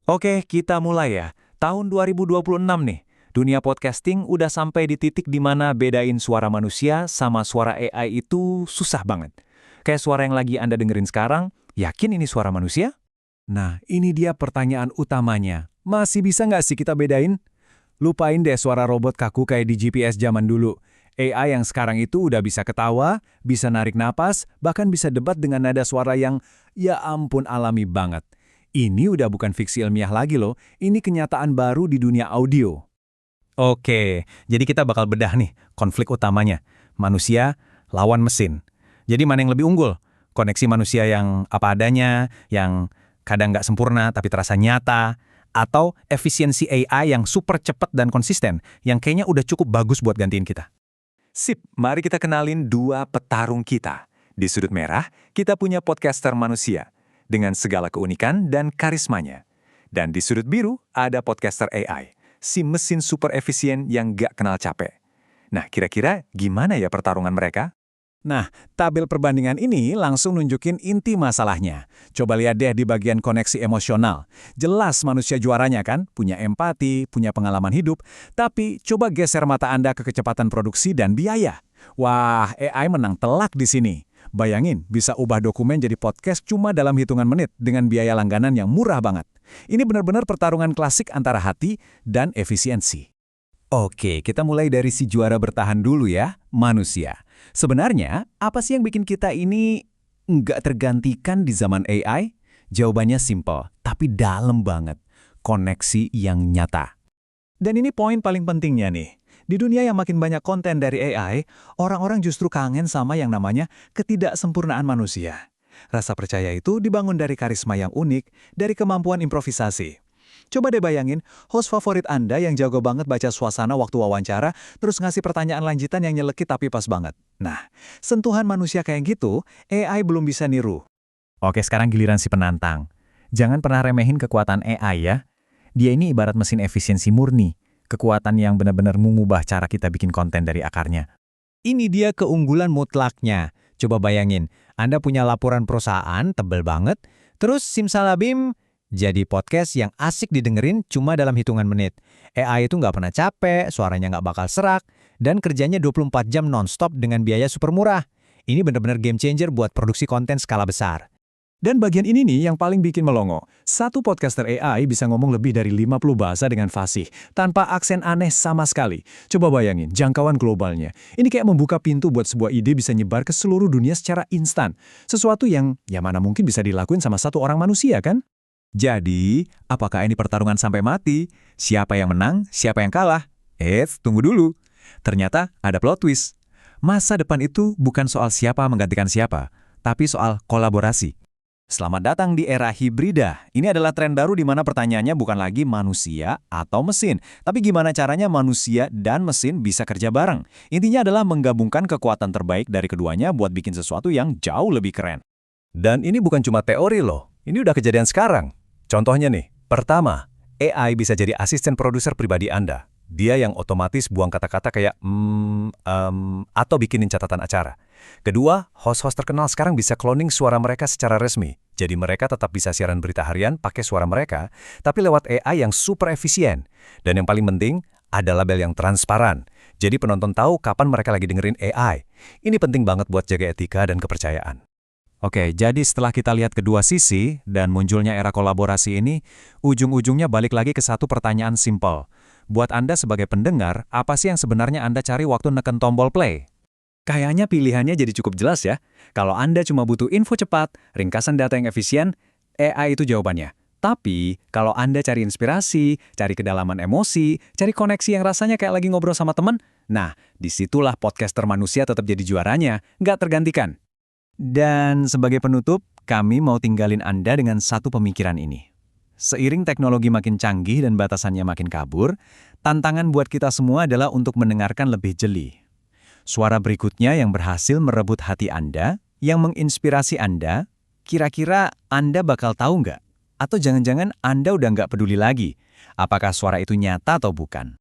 Oke, kita mulai ya. Tahun 2026 nih, dunia podcasting udah sampai di titik di mana bedain suara manusia sama suara AI itu susah banget. Kayak suara yang lagi Anda dengerin sekarang, yakin ini suara manusia? Nah, ini dia pertanyaan utamanya. Masih bisa nggak sih kita bedain? Lupain deh suara robot kaku kayak di GPS zaman dulu. AI yang sekarang itu udah bisa ketawa, bisa narik napas, bahkan bisa debat dengan nada suara yang, ya ampun, alami banget. Ini udah bukan fiksi ilmiah lagi loh, ini kenyataan baru di dunia audio. Oke, jadi kita bakal bedah nih konflik utamanya. Manusia lawan mesin. Jadi mana yang lebih unggul? Koneksi manusia yang apa adanya, yang kadang nggak sempurna tapi terasa nyata, atau efisiensi AI yang super cepat dan konsisten, yang kayaknya udah cukup bagus buat gantiin kita. Sip, mari kita kenalin dua petarung kita. Di sudut merah, kita punya podcaster manusia, dengan segala keunikan dan karismanya. Dan di sudut biru, ada podcaster AI, si mesin super efisien yang gak kenal capek. Nah, kira-kira gimana ya pertarungan mereka? Nah, tabel perbandingan ini langsung nunjukin inti masalahnya. Coba lihat deh di bagian koneksi emosional. Jelas manusia juaranya kan, punya empati, punya pengalaman hidup, tapi coba geser mata Anda ke kecepatan produksi dan biaya. Wah, AI menang telak di sini. Bayangin, bisa ubah dokumen jadi podcast cuma dalam hitungan menit dengan biaya langganan yang murah banget. Ini benar-benar pertarungan klasik antara hati dan efisiensi. Oke, kita mulai dari si juara bertahan dulu ya, manusia. Sebenarnya, apa sih yang bikin kita ini nggak tergantikan di zaman AI? Jawabannya simple, tapi dalam banget. Koneksi yang nyata. Dan ini poin paling pentingnya nih. Di dunia yang makin banyak konten dari AI, orang-orang justru kangen sama yang namanya ketidaksempurnaan manusia. Rasa percaya itu dibangun dari karisma yang unik, dari kemampuan improvisasi. Coba deh bayangin, host favorit Anda yang jago banget baca suasana waktu wawancara, terus ngasih pertanyaan lanjutan yang nyelekit tapi pas banget. Nah, sentuhan manusia kayak gitu, AI belum bisa niru. Oke, sekarang giliran si penantang. Jangan pernah remehin kekuatan AI ya. Dia ini ibarat mesin efisiensi murni. Kekuatan yang benar-benar mengubah cara kita bikin konten dari akarnya. Ini dia keunggulan mutlaknya. Coba bayangin, Anda punya laporan perusahaan tebel banget, terus simsalabim jadi podcast yang asik didengerin cuma dalam hitungan menit. AI itu nggak pernah capek, suaranya nggak bakal serak, dan kerjanya 24 jam nonstop dengan biaya super murah. Ini benar-benar game changer buat produksi konten skala besar. Dan bagian ini nih yang paling bikin melongo. Satu podcaster AI bisa ngomong lebih dari 50 bahasa dengan fasih, tanpa aksen aneh sama sekali. Coba bayangin, jangkauan globalnya. Ini kayak membuka pintu buat sebuah ide bisa nyebar ke seluruh dunia secara instan. Sesuatu yang, ya mana mungkin bisa dilakuin sama satu orang manusia kan? Jadi, apakah ini pertarungan sampai mati? Siapa yang menang, siapa yang kalah? Tunggu dulu. Ternyata ada plot twist. Masa depan itu bukan soal siapa menggantikan siapa, tapi soal kolaborasi. Selamat datang di era hibrida. Ini adalah tren baru di mana pertanyaannya bukan lagi manusia atau mesin, tapi gimana caranya manusia dan mesin bisa kerja bareng. Intinya adalah menggabungkan kekuatan terbaik dari keduanya buat bikin sesuatu yang jauh lebih keren. Dan ini bukan cuma teori loh, ini udah kejadian sekarang. Contohnya nih, pertama, AI bisa jadi asisten produser pribadi Anda. Dia yang otomatis buang kata-kata kayak atau bikinin catatan acara. Kedua, host-host terkenal sekarang bisa cloning suara mereka secara resmi. Jadi mereka tetap bisa siaran berita harian pakai suara mereka, tapi lewat AI yang super efisien. Dan yang paling penting, ada label yang transparan. Jadi penonton tahu kapan mereka lagi dengerin AI. Ini penting banget buat jaga etika dan kepercayaan. Oke, jadi setelah kita lihat kedua sisi dan munculnya era kolaborasi ini, ujung-ujungnya balik lagi ke satu pertanyaan simpel. Buat Anda sebagai pendengar, apa sih yang sebenarnya Anda cari waktu neken tombol play? Kayaknya pilihannya jadi cukup jelas ya. Kalau Anda cuma butuh info cepat, ringkasan data yang efisien, AI itu jawabannya. Tapi, kalau Anda cari inspirasi, cari kedalaman emosi, cari koneksi yang rasanya kayak lagi ngobrol sama teman, nah, disitulah podcaster manusia tetap jadi juaranya, nggak tergantikan. Dan sebagai penutup, kami mau tinggalin Anda dengan satu pemikiran ini. Seiring teknologi makin canggih dan batasannya makin kabur, tantangan buat kita semua adalah untuk mendengarkan lebih jeli. Suara berikutnya yang berhasil merebut hati Anda, yang menginspirasi Anda, kira-kira Anda bakal tahu nggak? Atau jangan-jangan Anda udah nggak peduli lagi, apakah suara itu nyata atau bukan?